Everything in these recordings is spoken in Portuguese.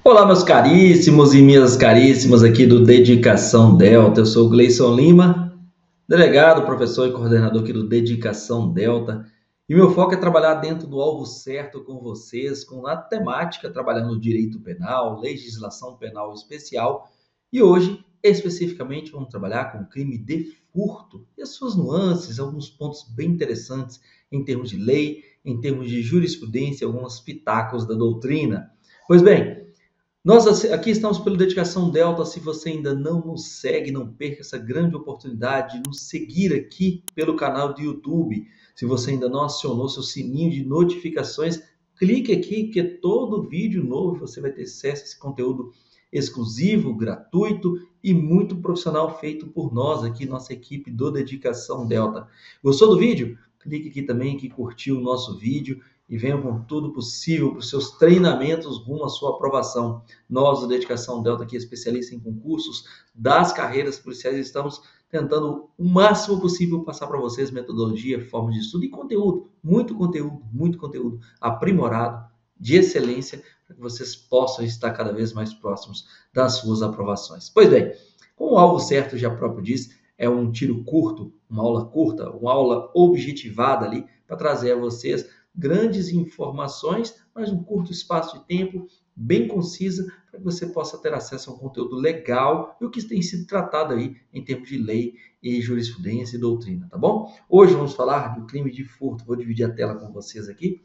Olá, meus caríssimos e minhas caríssimas aqui do Dedicação Delta. Eu sou o Gleison Lima, delegado, professor e coordenador aqui do Dedicação Delta. E meu foco é trabalhar dentro do alvo certo com vocês, com a temática, trabalhando direito penal, legislação penal especial. E hoje, especificamente, vamos trabalhar com o crime de furto e as suas nuances, alguns pontos bem interessantes em termos de lei, em termos de jurisprudência, alguns pitacos da doutrina. Pois bem, nós aqui estamos pelo Dedicação Delta. Se você ainda não nos segue, não perca essa grande oportunidade de nos seguir aqui pelo canal do YouTube. Se você ainda não acionou seu sininho de notificações, clique aqui que todo vídeo novo você vai ter acesso a esse conteúdo exclusivo, gratuito e muito profissional feito por nós aqui, nossa equipe do Dedicação Delta. Gostou do vídeo? Clique aqui também que curtiu o nosso vídeo e venha com tudo possível para os seus treinamentos rumo à sua aprovação. Nós, do Dedicação Delta, aqui especialista em concursos das carreiras policiais, estamos tentando o máximo possível passar para vocês metodologia, forma de estudo e conteúdo, muito conteúdo aprimorado, de excelência, para que vocês possam estar cada vez mais próximos das suas aprovações. Pois bem, como o alvo certo já próprio diz, é um tiro curto, uma aula curta, uma aula objetivada ali, para trazer a vocês grandes informações, mas um curto espaço de tempo, bem concisa, para que você possa ter acesso a um conteúdo legal e o que tem sido tratado aí em termos de lei e jurisprudência e doutrina, tá bom? Hoje vamos falar do crime de furto. Vou dividir a tela com vocês aqui,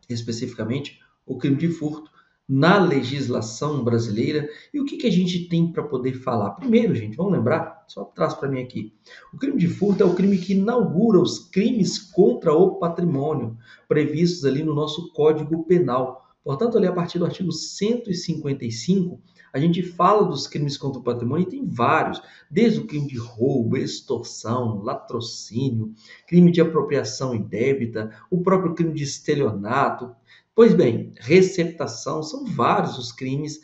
especificamente o crime de furto na legislação brasileira e o que a gente tem para poder falar. Primeiro, gente, vamos lembrar, só traz para mim aqui, o crime de furto é o crime que inaugura os crimes contra o patrimônio previstos ali no nosso Código Penal. Portanto, ali a partir do artigo 155, a gente fala dos crimes contra o patrimônio e tem vários, desde o crime de roubo, extorsão, latrocínio, crime de apropriação indébita, o próprio crime de estelionato. Pois bem, receptação, são vários os crimes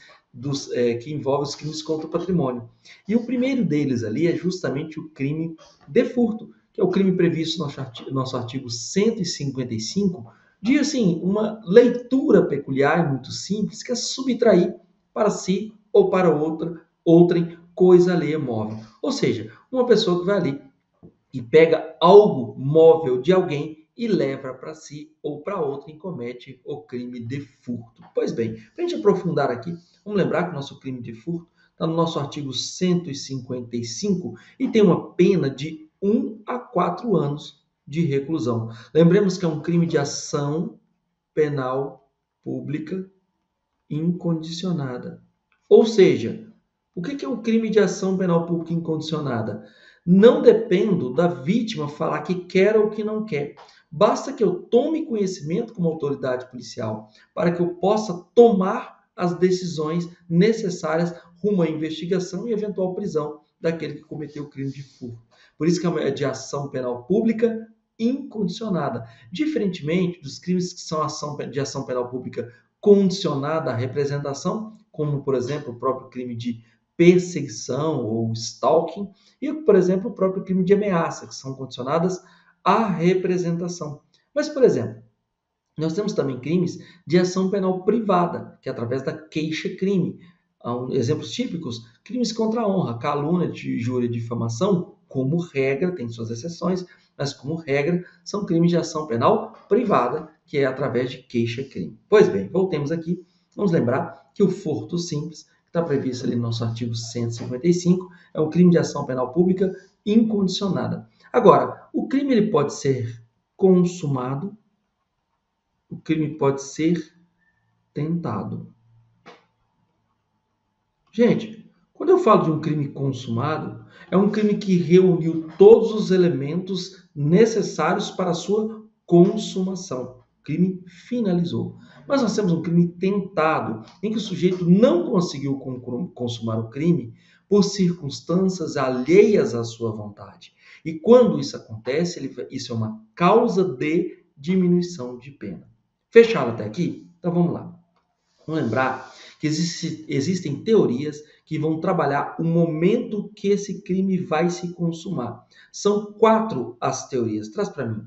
que envolvem os crimes contra o patrimônio. E o primeiro deles ali é justamente o crime de furto, que é o crime previsto no nosso artigo 155, de assim, uma leitura peculiar e muito simples, que é subtrair para si ou para outrem coisa alheia móvel. Ou seja, uma pessoa que vai ali e pega algo móvel de alguém e leva para si ou para outro e comete o crime de furto. Pois bem, para a gente aprofundar aqui, vamos lembrar que o nosso crime de furto está no nosso artigo 155 e tem uma pena de 1 a 4 anos de reclusão. Lembremos que é um crime de ação penal pública incondicionada. Ou seja, o que é um crime de ação penal pública incondicionada? Não dependo da vítima falar que quer ou que não quer. Basta que eu tome conhecimento como autoridade policial para que eu possa tomar as decisões necessárias rumo à investigação e eventual prisão daquele que cometeu o crime de furto. Por isso que é de ação penal pública incondicionada. Diferentemente dos crimes que são de ação penal pública condicionada à representação, como, por exemplo, o próprio crime de perseguição ou stalking, e, por exemplo, o próprio crime de ameaça, que são condicionadas à representação. Mas, por exemplo, nós temos também crimes de ação penal privada, que é através da queixa-crime. Exemplos típicos, crimes contra a honra, calúnia, injúria e difamação, como regra, tem suas exceções, mas como regra, são crimes de ação penal privada, que é através de queixa-crime. Pois bem, voltemos aqui, vamos lembrar que o furto simples, que está previsto ali no nosso artigo 155, é um crime de ação penal pública incondicionada. Agora, o crime ele pode ser consumado, o crime pode ser tentado. Gente, quando eu falo de um crime consumado, é um crime que reuniu todos os elementos necessários para a sua consumação. O crime finalizou. Mas nós temos um crime tentado, em que o sujeito não conseguiu consumar o crime por circunstâncias alheias à sua vontade. E quando isso acontece, isso é uma causa de diminuição de pena. Fechado até aqui? Então vamos lá. Vamos lembrar que existem teorias que vão trabalhar o momento que esse crime vai se consumar. São 4 as teorias. Traz para mim.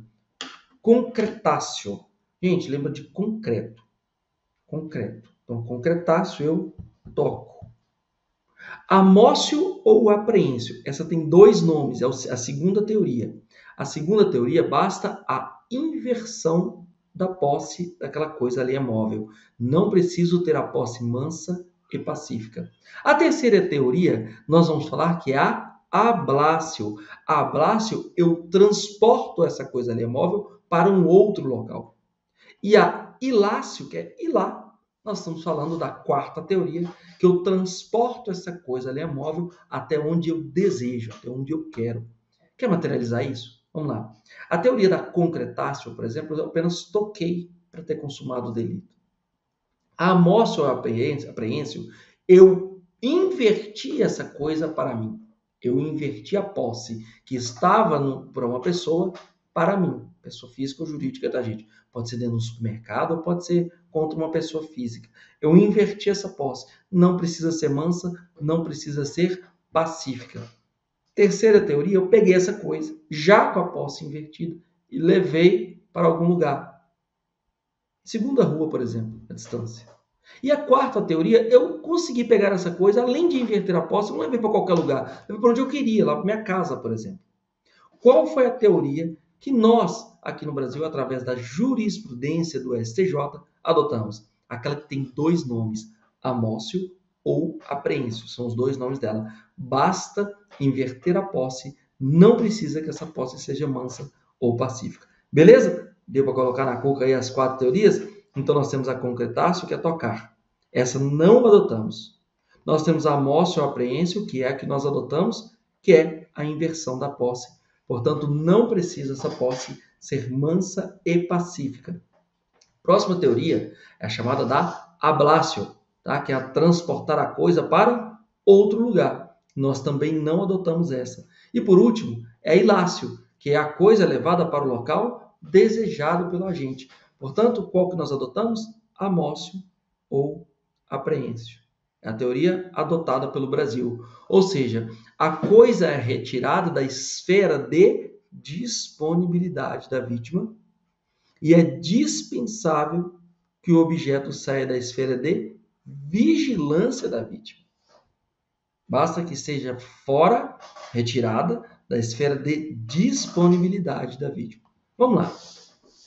Concretatio. Gente, lembra de concreto. Concreto. Então, concretácio, eu toco. Amócio ou apreêncio? Essa tem dois nomes, é a segunda teoria. A segunda teoria basta a inversão da posse daquela coisa ali móvel. Não preciso ter a posse mansa e pacífica. A terceira teoria, nós vamos falar que é a ablácio. A ablácio, eu transporto essa coisa ali móvel para um outro local. E a ilácio, que é ir lá, nós estamos falando da quarta teoria, que eu transporto essa coisa ali móvel até onde eu desejo, até onde eu quero. Quer materializar isso? Vamos lá. A teoria da concretácio, por exemplo, eu apenas toquei para ter consumado o delito. A amócio ou apreêncio, eu inverti essa coisa para mim. Eu inverti a posse que estava para uma pessoa para mim, pessoa física ou jurídica da gente. Pode ser dentro do supermercado ou pode ser contra uma pessoa física. Eu inverti essa posse. Não precisa ser mansa, não precisa ser pacífica. Terceira teoria, eu peguei essa coisa, já com a posse invertida, e levei para algum lugar. Segunda rua, por exemplo, a distância. E a quarta teoria, eu consegui pegar essa coisa, além de inverter a posse, eu não levei para qualquer lugar, levei para onde eu queria, lá para minha casa, por exemplo. Qual foi a teoria que nós, aqui no Brasil, através da jurisprudência do STJ, adotamos? Aquela que tem dois nomes, amócio ou apreêncio, são os dois nomes dela. Basta inverter a posse, não precisa que essa posse seja mansa ou pacífica. Beleza? Deu para colocar na cuca aí as quatro teorias? Então nós temos a concretácio, que é tocar. Essa não adotamos. Nós temos a amócio ou apreêncio, que é a que nós adotamos, que é a inversão da posse. Portanto, não precisa essa posse ser mansa e pacífica. Próxima teoria é a chamada da ablácio, tá? Que é a transportar a coisa para outro lugar. Nós também não adotamos essa. E por último, é a ilácio, que é a coisa levada para o local desejado pelo agente. Portanto, qual que nós adotamos? Amócio ou apreêncio. É a teoria adotada pelo Brasil. Ou seja, a coisa é retirada da esfera de disponibilidade da vítima e é dispensável que o objeto saia da esfera de vigilância da vítima. Basta que esteja fora, retirada da esfera de disponibilidade da vítima. Vamos lá.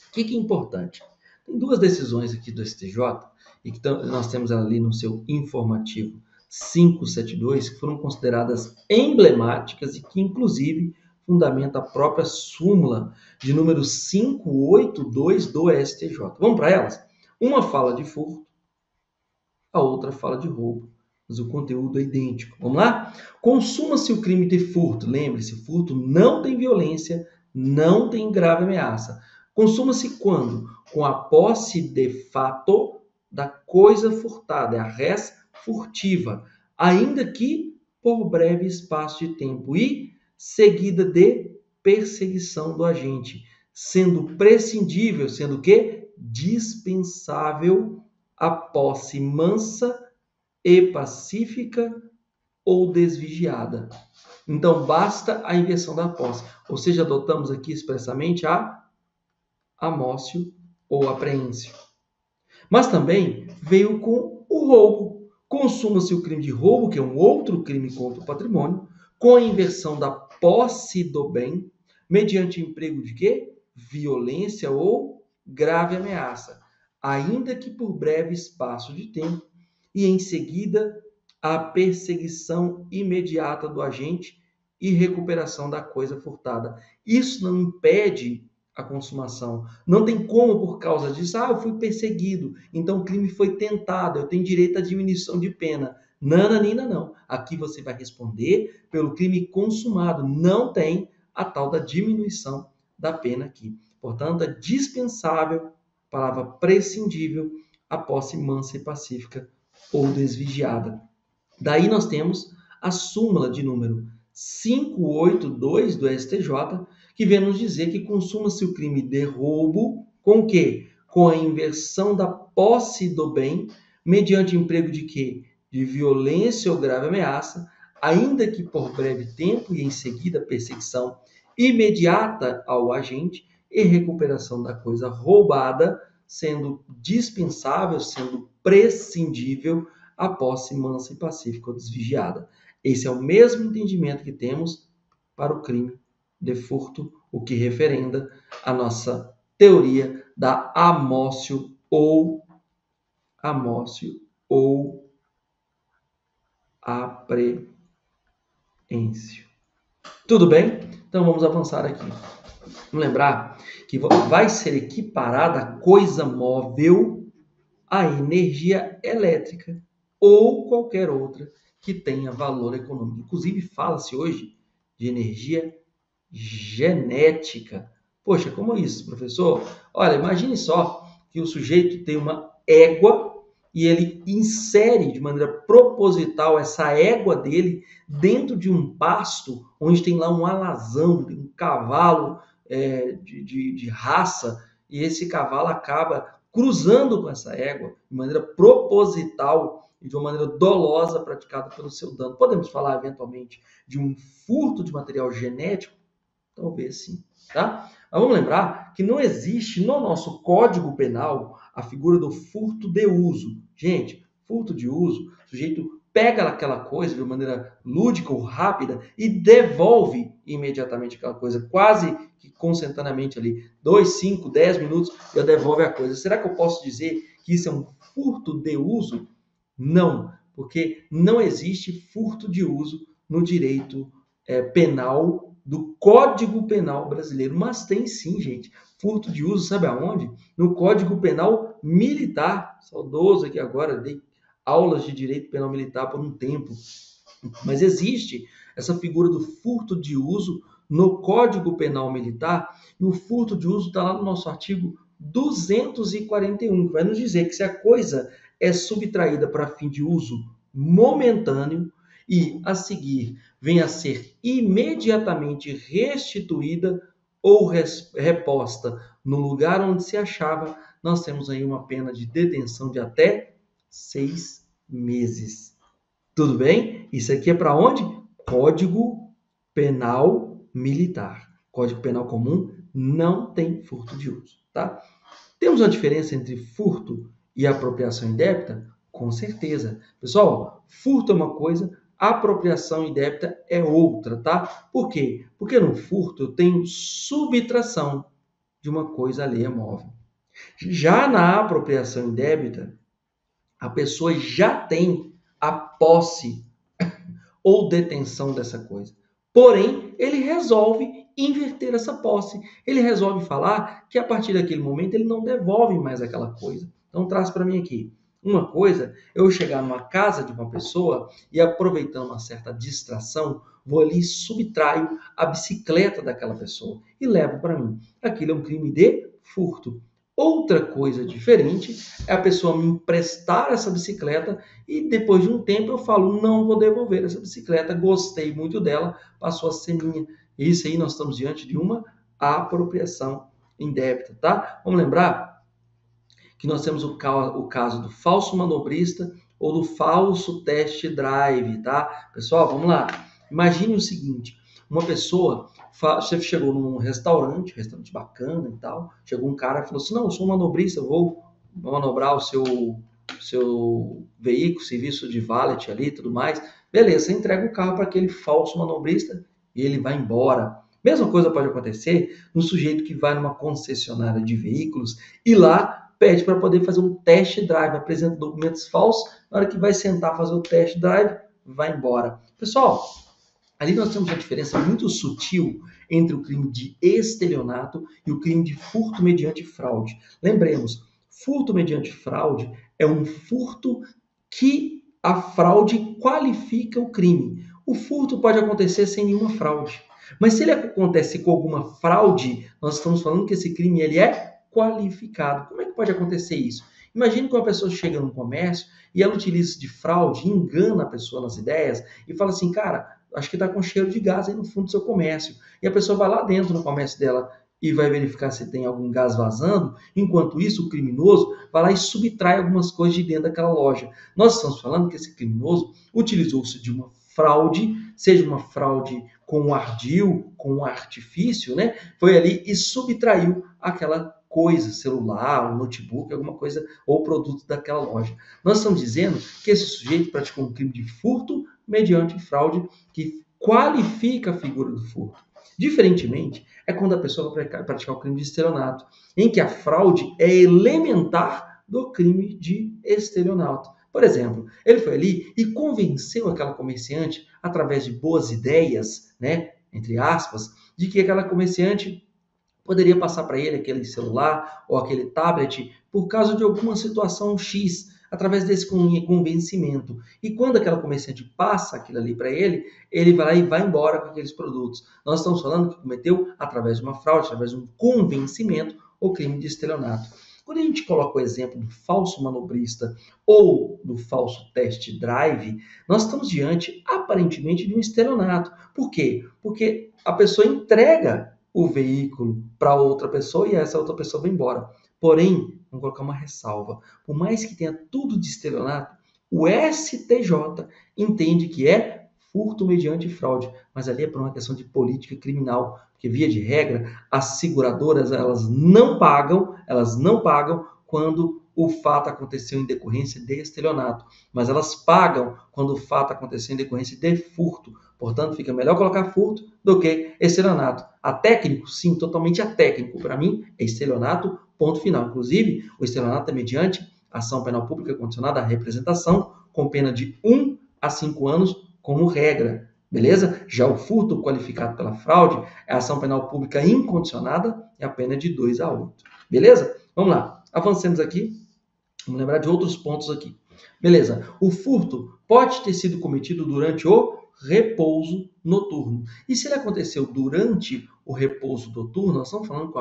O que é importante? Tem duas decisões aqui do STJ, e que nós temos ali no seu informativo 572, que foram consideradas emblemáticas e que, inclusive, fundamenta a própria súmula de número 582 do STJ. Vamos para elas? Uma fala de furto, a outra fala de roubo, mas o conteúdo é idêntico. Vamos lá? Consuma-se o crime de furto. Lembre-se, furto não tem violência, não tem grave ameaça. Consuma-se quando? Com a posse de fato da coisa furtada, é a res furtiva, ainda que por breve espaço de tempo e seguida de perseguição do agente, sendo prescindível, sendo que dispensável a posse mansa e pacífica ou desvigiada. Então, basta a inversão da posse. Ou seja, adotamos aqui expressamente a amócio ou apreêncio. Mas também veio com o roubo. Consuma-se o crime de roubo, que é um outro crime contra o patrimônio, com a inversão da posse do bem, mediante emprego de quê? Violência ou grave ameaça, ainda que por breve espaço de tempo, e em seguida a perseguição imediata do agente e recuperação da coisa furtada. Isso não impede a consumação. Não tem como, por causa disso, eu fui perseguido, então o crime foi tentado, eu tenho direito à diminuição de pena. Nananina, não. Aqui você vai responder pelo crime consumado. Não tem a tal da diminuição da pena aqui. Portanto, é dispensável, palavra prescindível, a posse mansa e pacífica ou desvigiada. Daí nós temos a súmula de número 582 do STJ, que vem nos dizer que consuma-se o crime de roubo com o quê? Com a inversão da posse do bem, mediante emprego de quê? De violência ou grave ameaça, ainda que por breve tempo e em seguida perseguição imediata ao agente e recuperação da coisa roubada, sendo dispensável, sendo prescindível a posse mansa e pacífica ou desvigiada. Esse é o mesmo entendimento que temos para o crime de furto, o que referenda a nossa teoria da amócio ou apreensio. Tudo bem? Então vamos avançar aqui. Vamos lembrar que vai ser equiparada a coisa móvel à energia elétrica ou qualquer outra que tenha valor econômico. Inclusive, fala-se hoje de energia genética. Poxa, como isso, professor? Olha, imagine só que o sujeito tem uma égua e ele insere de maneira proposital essa égua dele dentro de um pasto onde tem lá um alazão, um cavalo de raça, e esse cavalo acaba cruzando com essa égua de maneira proposital e de uma maneira dolosa praticada pelo seu dano. Podemos falar eventualmente de um furto de material genético? Talvez sim, tá? Mas vamos lembrar que não existe no nosso Código Penal a figura do furto de uso. Gente, furto de uso, o sujeito pega aquela coisa de maneira lúdica ou rápida e devolve imediatamente aquela coisa, quase que consentaneamente ali, 2, 5, 10 minutos, já devolve a coisa. Será que eu posso dizer que isso é um furto de uso? Não, porque não existe furto de uso no direito penal do Código Penal brasileiro. Mas tem sim, gente, furto de uso, sabe aonde? No Código Penal Militar. Saudoso aqui agora, dei aulas de direito penal militar por um tempo. Mas existe essa figura do furto de uso no Código Penal Militar, e o furto de uso está lá no nosso artigo 241, que vai nos dizer que se a coisa é subtraída para fim de uso momentâneo e, a seguir, vem a ser imediatamente restituída ou reposta no lugar onde se achava, nós temos aí uma pena de detenção de até 6 meses. Tudo bem? Isso aqui é para onde? Código Penal Militar. Código Penal Comum não tem furto de uso, tá? Temos uma diferença entre furto e apropriação indébita? Com certeza. Pessoal, furto é uma coisa, apropriação indébita é outra, tá? Por quê? Porque no furto eu tenho subtração de uma coisa alheia móvel. Já na apropriação indébita, a pessoa já tem a posse ou detenção dessa coisa. Porém, ele resolve inverter essa posse. Ele resolve falar que a partir daquele momento ele não devolve mais aquela coisa. Então traz para mim aqui. Uma coisa, eu chegar numa casa de uma pessoa e, aproveitando uma certa distração, vou ali e subtraio a bicicleta daquela pessoa e levo para mim. Aquilo é um crime de furto. Outra coisa diferente é a pessoa me emprestar essa bicicleta e depois de um tempo eu falo, não vou devolver essa bicicleta, gostei muito dela, passou a ser minha. Isso aí nós estamos diante de uma apropriação indébita, tá? Vamos lembrar que nós temos o caso do falso manobrista ou do falso test drive, tá? Pessoal, vamos lá. Imagine o seguinte, uma pessoa, você chegou num restaurante bacana e tal, chegou um cara e falou assim, não, eu sou um manobrista, eu vou manobrar o seu veículo, serviço de valet ali e tudo mais. Beleza, você entrega o carro para aquele falso manobrista e ele vai embora. Mesma coisa pode acontecer no sujeito que vai numa concessionária de veículos e lá pede para poder fazer um test drive, apresenta documentos falsos, na hora que vai sentar fazer o test drive, vai embora. Pessoal, ali nós temos uma diferença muito sutil entre o crime de estelionato e o crime de furto mediante fraude. Lembremos, furto mediante fraude é um furto que a fraude qualifica o crime. O furto pode acontecer sem nenhuma fraude. Mas se ele acontece com alguma fraude, nós estamos falando que esse crime ele é qualificado. Como é que pode acontecer isso? Imagine que uma pessoa chega num comércio e ela utiliza de fraude, engana a pessoa nas ideias e fala assim, cara, acho que está com cheiro de gás aí no fundo do seu comércio. E a pessoa vai lá dentro no comércio dela e vai verificar se tem algum gás vazando. Enquanto isso, o criminoso vai lá e subtrai algumas coisas de dentro daquela loja. Nós estamos falando que esse criminoso utilizou-se de uma fraude, seja uma fraude com um ardil, com um artifício, né? Foi ali e subtraiu aquela coisa, celular, um notebook, alguma coisa, ou produto daquela loja. Nós estamos dizendo que esse sujeito praticou um crime de furto mediante fraude que qualifica a figura do furto. Diferentemente, é quando a pessoa vai praticar o crime de estelionato, em que a fraude é elementar do crime de estelionato. Por exemplo, ele foi ali e convenceu aquela comerciante, através de boas ideias, né, entre aspas, de que aquela comerciante poderia passar para ele aquele celular ou aquele tablet por causa de alguma situação X, através desse convencimento. E quando aquela comerciante passa aquilo ali para ele, ele vai lá e vai embora com aqueles produtos. Nós estamos falando que cometeu, através de uma fraude, através de um convencimento, o crime de estelionato. Quando a gente coloca o exemplo do falso manobrista ou do falso test drive, nós estamos diante, aparentemente, de um estelionato. Por quê? Porque a pessoa entrega o veículo para outra pessoa e essa outra pessoa vai embora. Porém, vamos colocar uma ressalva. Por mais que tenha tudo de estelionato, o STJ entende que é furto mediante fraude, mas ali é por uma questão de política criminal, porque via de regra, as seguradoras elas não pagam quando o fato aconteceu em decorrência de estelionato, mas elas pagam quando o fato aconteceu em decorrência de furto. Portanto, fica melhor colocar furto do que estelionato. Atécnico, sim, totalmente atécnico. Para mim, é estelionato, ponto final. Inclusive, o estelionato é mediante ação penal pública condicionada à representação, com pena de 1 a 5 anos como regra. Beleza? Já o furto qualificado pela fraude é ação penal pública incondicionada e a pena é de 2 a 8. Beleza? Vamos lá. Avancemos aqui. Vamos lembrar de outros pontos aqui. Beleza. O furto pode ter sido cometido durante o repouso noturno. E se ele aconteceu durante o repouso noturno, nós estamos falando que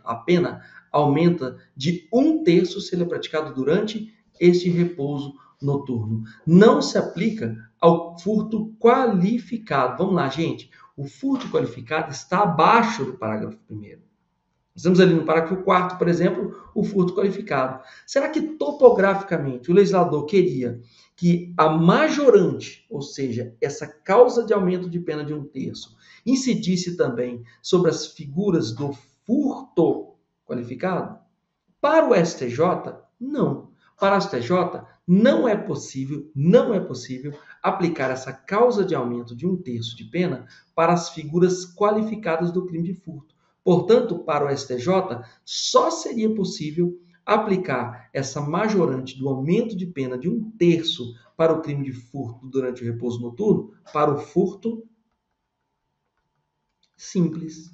a pena aumenta de 1/3 se ele é praticado durante este repouso noturno. Não se aplica ao furto qualificado. Vamos lá, gente. O furto qualificado está abaixo do parágrafo 1º. Estamos ali no parágrafo 4º, por exemplo, o furto qualificado. Será que topograficamente o legislador queria que a majorante, ou seja, essa causa de aumento de pena de 1/3, incidisse também sobre as figuras do furto qualificado? Para o STJ, não. Para o STJ, não é possível aplicar essa causa de aumento de 1/3 de pena para as figuras qualificadas do crime de furto. Portanto, para o STJ, só seria possível aplicar essa majorante do aumento de pena de 1/3 para o crime de furto durante o repouso noturno para o furto simples.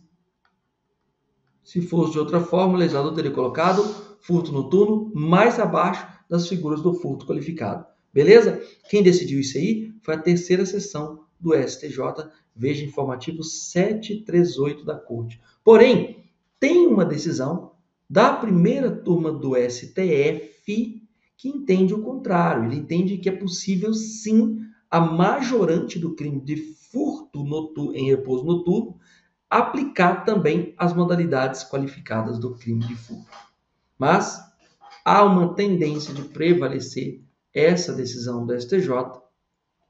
Se fosse de outra forma, o legislador teria colocado furto noturno mais abaixo das figuras do furto qualificado. Beleza? Quem decidiu isso aí foi a 3ª seção do STJ, veja informativo 738 da Corte. Porém, tem uma decisão da primeira turma do STF que entende o contrário. Ele entende que é possível, sim, a majorante do crime de furto em repouso noturno aplicar também as modalidades qualificadas do crime de furto. Mas há uma tendência de prevalecer essa decisão do STJ,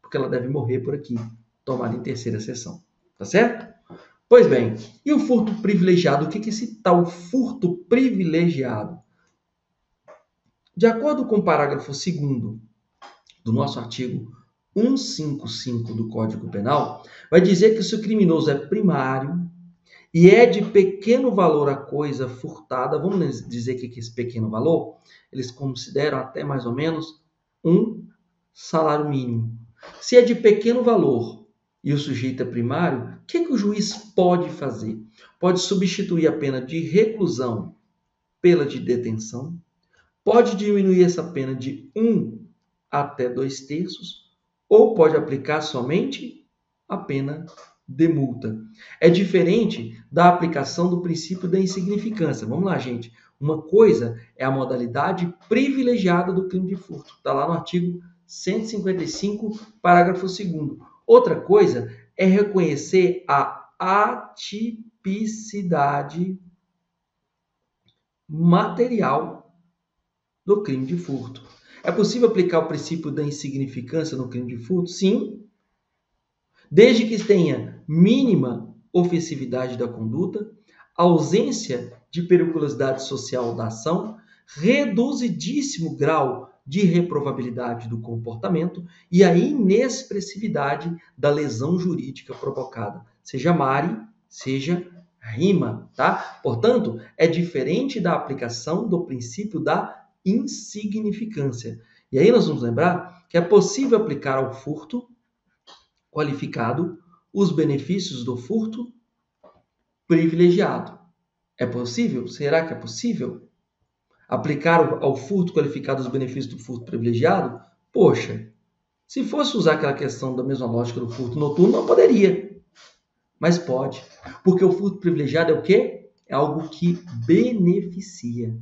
porque ela deve morrer por aqui, tomada em 3ª seção. Tá certo? Pois bem, e o furto privilegiado? O que é esse tal furto privilegiado? De acordo com o parágrafo 2º do nosso artigo 155 do Código Penal, vai dizer que se o criminoso é primário e é de pequeno valor a coisa furtada, vamos dizer que esse pequeno valor, eles consideram até mais ou menos um salário mínimo. Se é de pequeno valor e o sujeito é primário, o que o juiz pode fazer? Pode substituir a pena de reclusão pela de detenção, pode diminuir essa pena de 1 até 2/3, ou pode aplicar somente a pena de multa. É diferente da aplicação do princípio da insignificância. Vamos lá, gente. Uma coisa é a modalidade privilegiada do crime de furto. Está lá no artigo 155, parágrafo 2º. Outra coisa é reconhecer a atipicidade material do crime de furto. É possível aplicar o princípio da insignificância no crime de furto? Sim, desde que tenha mínima ofensividade da conduta, ausência de periculosidade social da ação, reduzidíssimo grau de reprovabilidade do comportamento e a inexpressividade da lesão jurídica provocada, seja mari, seja rima, tá? Portanto, é diferente da aplicação do princípio da insignificância. E aí nós vamos lembrar que é possível aplicar ao furto qualificado os benefícios do furto privilegiado. É possível? Será que é possível aplicar ao furto qualificado os benefícios do furto privilegiado? Poxa, se fosse usar aquela questão da mesma lógica do furto noturno, não poderia. Mas pode. Porque o furto privilegiado é o quê? É algo que beneficia.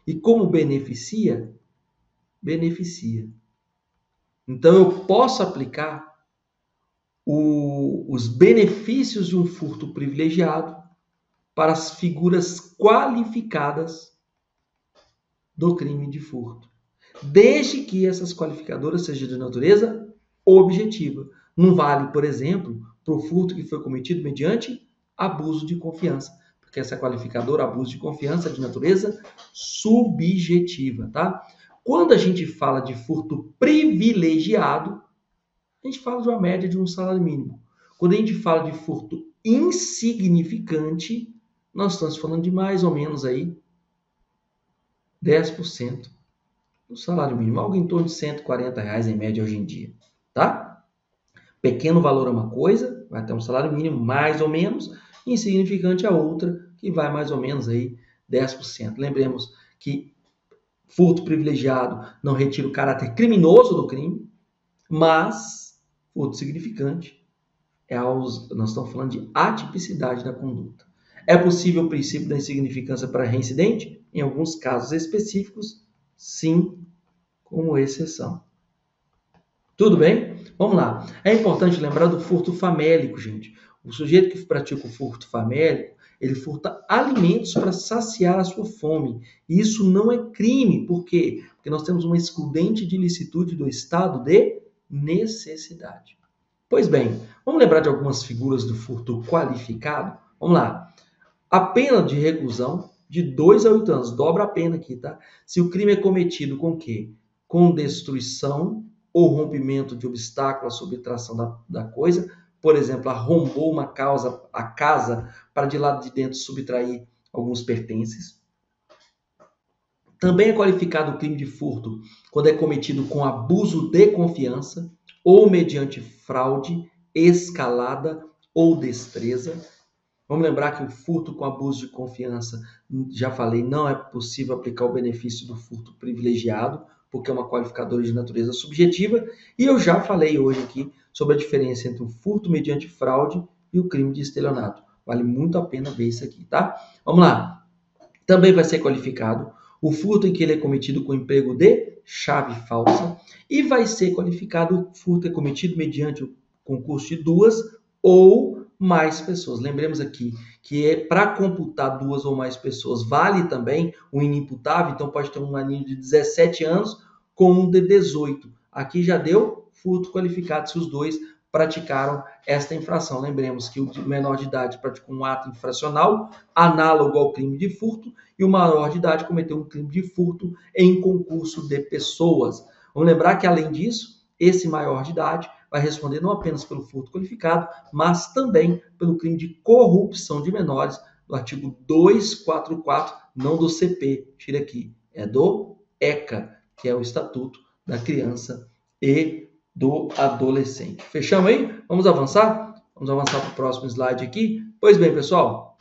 E como beneficia? Beneficia. Então eu posso aplicar os benefícios de um furto privilegiado para as figuras qualificadas do crime de furto, desde que essas qualificadoras sejam de natureza objetiva. Não vale, por exemplo, para o furto que foi cometido mediante abuso de confiança, porque essa qualificadora, abuso de confiança, é de natureza subjetiva, tá? Quando a gente fala de furto privilegiado, a gente fala de uma média de um salário mínimo. Quando a gente fala de furto insignificante, nós estamos falando de mais ou menos aí 10% do salário mínimo, algo em torno de R$140 em média hoje em dia, tá? Pequeno valor é uma coisa, vai ter um salário mínimo mais ou menos, insignificante é outra, que vai mais ou menos aí 10%. Lembremos que furto privilegiado não retira o caráter criminoso do crime, mas furto significante nós estamos falando de atipicidade da conduta. É possível o princípio da insignificância para reincidente? Em alguns casos específicos, sim, como exceção. Tudo bem? Vamos lá. É importante lembrar do furto famélico, gente. O sujeito que pratica o furto famélico, ele furta alimentos para saciar a sua fome. E isso não é crime. Por quê? Porque nós temos uma excludente de ilicitude do estado de necessidade. Pois bem, vamos lembrar de algumas figuras do furto qualificado? Vamos lá. A pena de reclusão de 2 a 8 anos. Dobra a pena aqui, tá? Se o crime é cometido com o quê? Com destruição ou rompimento de obstáculo à subtração da coisa. Por exemplo, arrombou a casa para de lado de dentro subtrair alguns pertences. Também é qualificado o crime de furto quando é cometido com abuso de confiança ou mediante fraude, escalada ou destreza. Vamos lembrar que o furto com abuso de confiança, já falei, não é possível aplicar o benefício do furto privilegiado, porque é uma qualificadora de natureza subjetiva. E eu já falei hoje aqui sobre a diferença entre o furto mediante fraude e o crime de estelionato. Vale muito a pena ver isso aqui, tá? Vamos lá. Também vai ser qualificado o furto em que ele é cometido com emprego de chave falsa e vai ser qualificado o furto que é cometido mediante o concurso de 2 ou mais pessoas. Lembremos aqui que para computar 2 ou mais pessoas vale também o inimputável, então pode ter um aninho de 17 anos com um de 18. Aqui já deu furto qualificado se os dois praticaram esta infração. Lembremos que o menor de idade praticou um ato infracional análogo ao crime de furto e o maior de idade cometeu um crime de furto em concurso de pessoas. Vamos lembrar que, além disso, esse maior de idade vai responder não apenas pelo furto qualificado, mas também pelo crime de corrupção de menores, do artigo 244, não do CP, tira aqui, é do ECA, que é o Estatuto da Criança e do Adolescente. Fechamos aí? Vamos avançar? Vamos avançar para o próximo slide aqui. Pois bem, pessoal,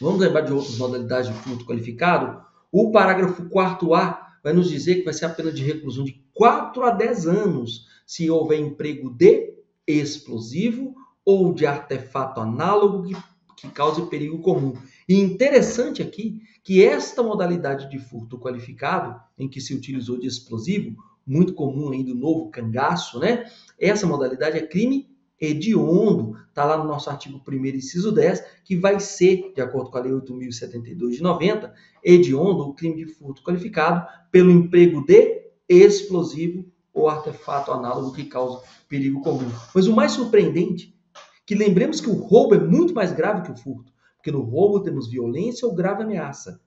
vamos lembrar de outras modalidades de furto qualificado? O parágrafo 4º vai nos dizer que vai ser a pena de reclusão de 4 a 10 anos se houver emprego de explosivo ou de artefato análogo que cause perigo comum. E interessante aqui que esta modalidade de furto qualificado, em que se utilizou de explosivo, muito comum aí do novo cangaço, né? Essa modalidade é crime hediondo, está lá no nosso artigo 1º, inciso 10, que vai ser, de acordo com a Lei 8.072 de 90, hediondo o crime de furto qualificado pelo emprego de explosivo ou artefato análogo que causa perigo comum. Mas o mais surpreendente, que lembremos que o roubo é muito mais grave que o furto, Porque no roubo temos violência ou grave ameaça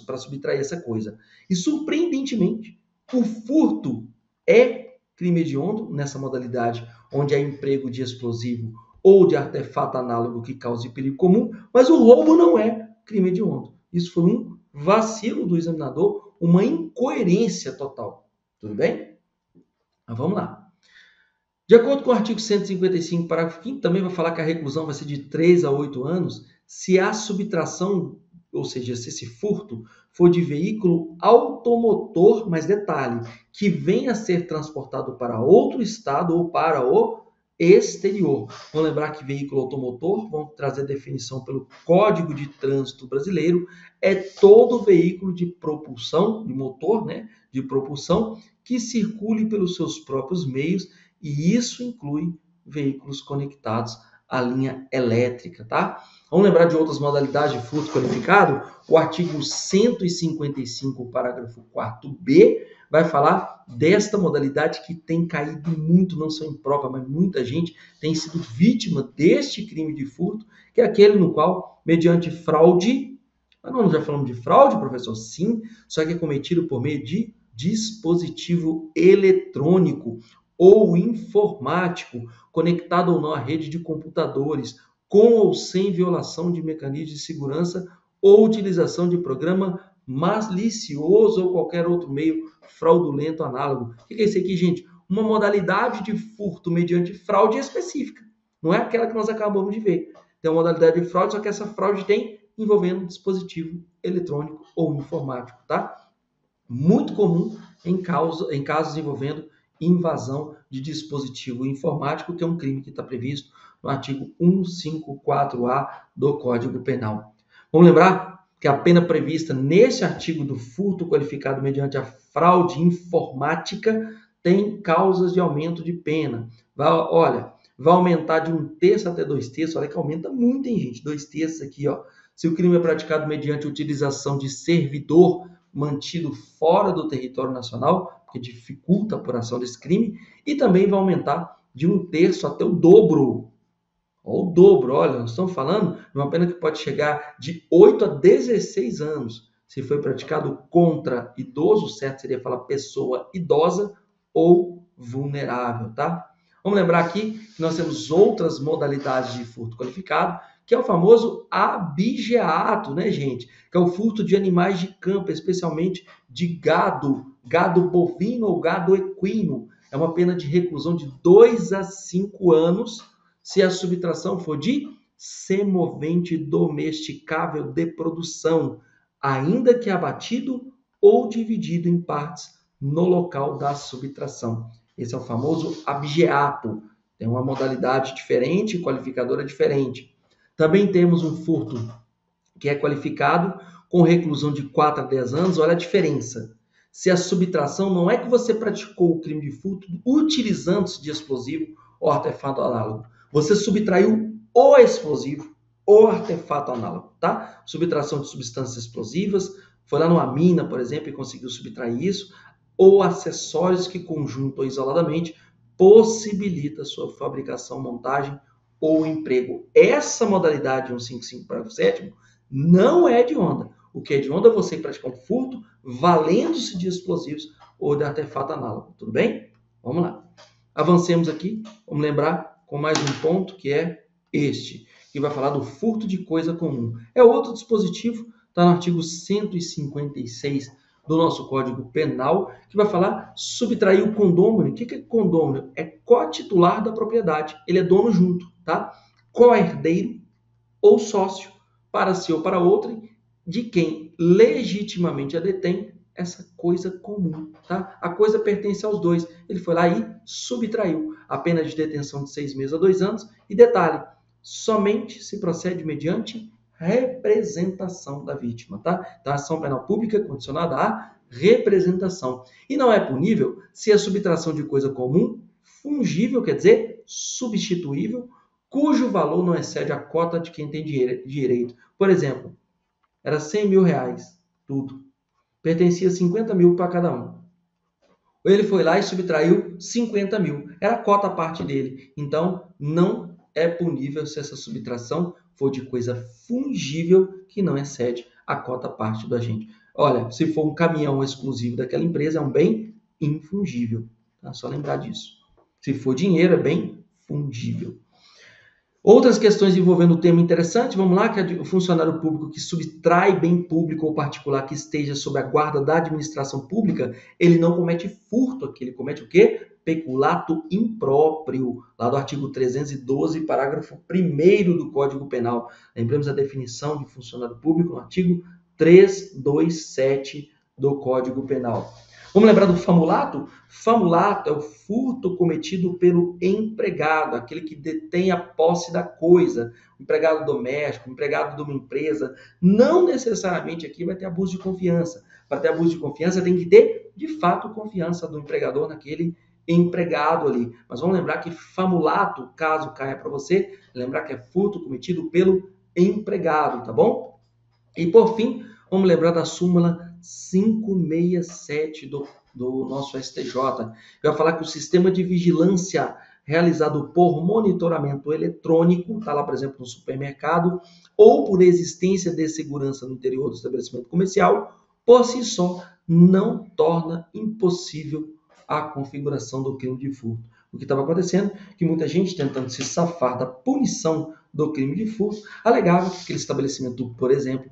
para subtrair essa coisa. E, surpreendentemente, o furto é crime hediondo nessa modalidade, onde há emprego de explosivo ou de artefato análogo que cause perigo comum, mas o roubo não é crime hediondo. Isso foi um vacilo do examinador, uma incoerência total. Tudo bem? Mas vamos lá. De acordo com o artigo 155, parágrafo 5º, também vai falar que a reclusão vai ser de 3 a 8 anos se a subtração, ou seja, se esse furto for de veículo automotor, mas detalhe, que venha a ser transportado para outro estado ou para o exterior. Vamos lembrar que veículo automotor, vamos trazer a definição pelo Código de Trânsito Brasileiro, é todo veículo de propulsão, de motor, né, de propulsão, que circule pelos seus próprios meios, e isso inclui veículos conectados à linha elétrica, tá? Vamos lembrar de outras modalidades de furto qualificado? O artigo 155, parágrafo 4º, vai falar desta modalidade que tem caído muito, não só em prova, mas muita gente tem sido vítima deste crime de furto, que é aquele no qual, mediante fraude, mas nós já falamos de fraude, professor? Sim, só que é cometido por meio de dispositivo eletrônico ou informático, conectado ou não à rede de computadores, com ou sem violação de mecanismos de segurança ou utilização de programa malicioso ou qualquer outro meio fraudulento análogo. O que é isso aqui, gente? Uma modalidade de furto mediante fraude específica. Não é aquela que nós acabamos de ver. Tem uma modalidade de fraude, só que essa fraude tem envolvendo dispositivo eletrônico ou informático, tá? Muito comum em casos envolvendo invasão de dispositivo informático, que é um crime que está previsto no artigo 154A do Código Penal. Vamos lembrar que a pena prevista nesse artigo do furto qualificado mediante a fraude informática tem causas de aumento de pena. Vai aumentar de 1/3 até 2/3. Olha que aumenta muito, hein, gente? 2/3 aqui, ó. Se o crime é praticado mediante utilização de servidor mantido fora do território nacional, que dificulta a apuração desse crime, e também vai aumentar de 1/3 até o dobro. O dobro, olha, nós estamos falando de uma pena que pode chegar de 8 a 16 anos. Se foi praticado contra idoso, certo seria falar pessoa idosa ou vulnerável, tá? Vamos lembrar aqui que nós temos outras modalidades de furto qualificado, que é o famoso abigeato, né, gente? Que é o furto de animais de campo, especialmente de gado bovino ou gado equino. É uma pena de reclusão de 2 a 5 anos se a subtração for de semovente domesticável de produção, ainda que abatido ou dividido em partes no local da subtração. Esse é o famoso abigeato. Tem uma modalidade diferente, qualificadora diferente. Também temos um furto que é qualificado com reclusão de 4 a 10 anos. Olha a diferença. Se a subtração não é que você praticou o crime de furto utilizando-se de explosivo ou artefato análogo. Você subtraiu o explosivo ou artefato análogo, tá? Subtração de substâncias explosivas, foi lá numa mina, por exemplo, e conseguiu subtrair isso, ou acessórios que, conjunto ou isoladamente, possibilita sua fabricação, montagem ou emprego. Essa modalidade 155, parágrafo 7º, não é hedionda. O que é hedionda é você praticar um furto valendo-se de explosivos ou de artefato análogo. Tudo bem? Vamos lá. Avancemos aqui. Vamos lembrar com mais um ponto, que é este, que vai falar do furto de coisa comum. É outro dispositivo, está no artigo 156 do nosso Código Penal, que vai falar subtrair o condômino. O que é condômino? É co-titular da propriedade. Ele é dono junto, tá? Co-herdeiro ou sócio, para si ou para outrem, de quem legitimamente a detém, essa coisa comum, tá? A coisa pertence aos dois. Ele foi lá e subtraiu. A pena de detenção de 6 meses a 2 anos. E detalhe, somente se procede mediante representação da vítima, tá? Então, a ação penal pública é condicionada à representação. E não é punível se a subtração de coisa comum, fungível, quer dizer, substituível, cujo valor não excede a cota de quem tem direito. Por exemplo, era 100 mil reais, tudo. Pertencia 50 mil para cada um. Ele foi lá e subtraiu 50 mil. Era a cota à parte dele. Então, não é punível se essa subtração for de coisa fungível que não excede a cota parte do agente. Olha, se for um caminhão exclusivo daquela empresa, é um bem infungível. Tá? Só lembrar disso. Se for dinheiro, é bem fungível. Outras questões envolvendo o tema interessante, vamos lá, que é o funcionário público que subtrai bem público ou particular que esteja sob a guarda da administração pública, ele não comete furto aqui, ele comete o quê? Peculato impróprio, lá do artigo 312, parágrafo 1º do Código Penal. Lembremos a definição de funcionário público no artigo 327 do Código Penal. Vamos lembrar do famulato? Famulato é o furto cometido pelo empregado, aquele que detém a posse da coisa, o empregado doméstico, o empregado de uma empresa. Não necessariamente aqui vai ter abuso de confiança. Para ter abuso de confiança, tem que ter, de fato, confiança do empregador naquele empregado ali. Mas vamos lembrar que famulato, caso caia para você, lembrar que é furto cometido pelo empregado, tá bom? E por fim, vamos lembrar da súmula 567 do nosso STJ. Vai falar que o sistema de vigilância realizado por monitoramento eletrônico, está lá, por exemplo, no supermercado, ou por existência de segurança no interior do estabelecimento comercial, por si só, não torna impossível a configuração do crime de furto. O que estava acontecendo é que muita gente, tentando se safar da punição do crime de furto, alegava que aquele estabelecimento, por exemplo,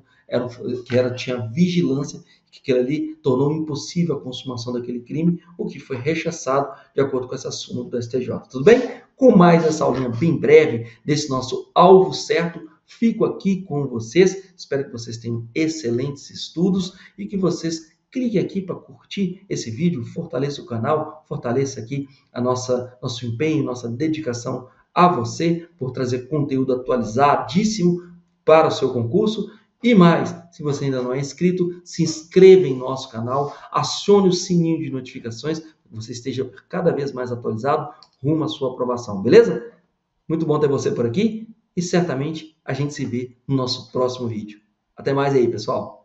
tinha vigilância, que aquilo ali tornou impossível a consumação daquele crime, o que foi rechaçado de acordo com essa súmula do STJ. Tudo bem? Com mais essa aulinha bem breve desse nosso alvo certo, fico aqui com vocês. Espero que vocês tenham excelentes estudos e que vocês cliquem aqui para curtir esse vídeo, fortaleça o canal, fortaleça aqui nosso empenho, nossa dedicação a você por trazer conteúdo atualizadíssimo para o seu concurso. E mais, se você ainda não é inscrito, se inscreva em nosso canal, acione o sininho de notificações, para que você esteja cada vez mais atualizado rumo à sua aprovação, beleza? Muito bom ter você por aqui e certamente a gente se vê no nosso próximo vídeo. Até mais aí, pessoal!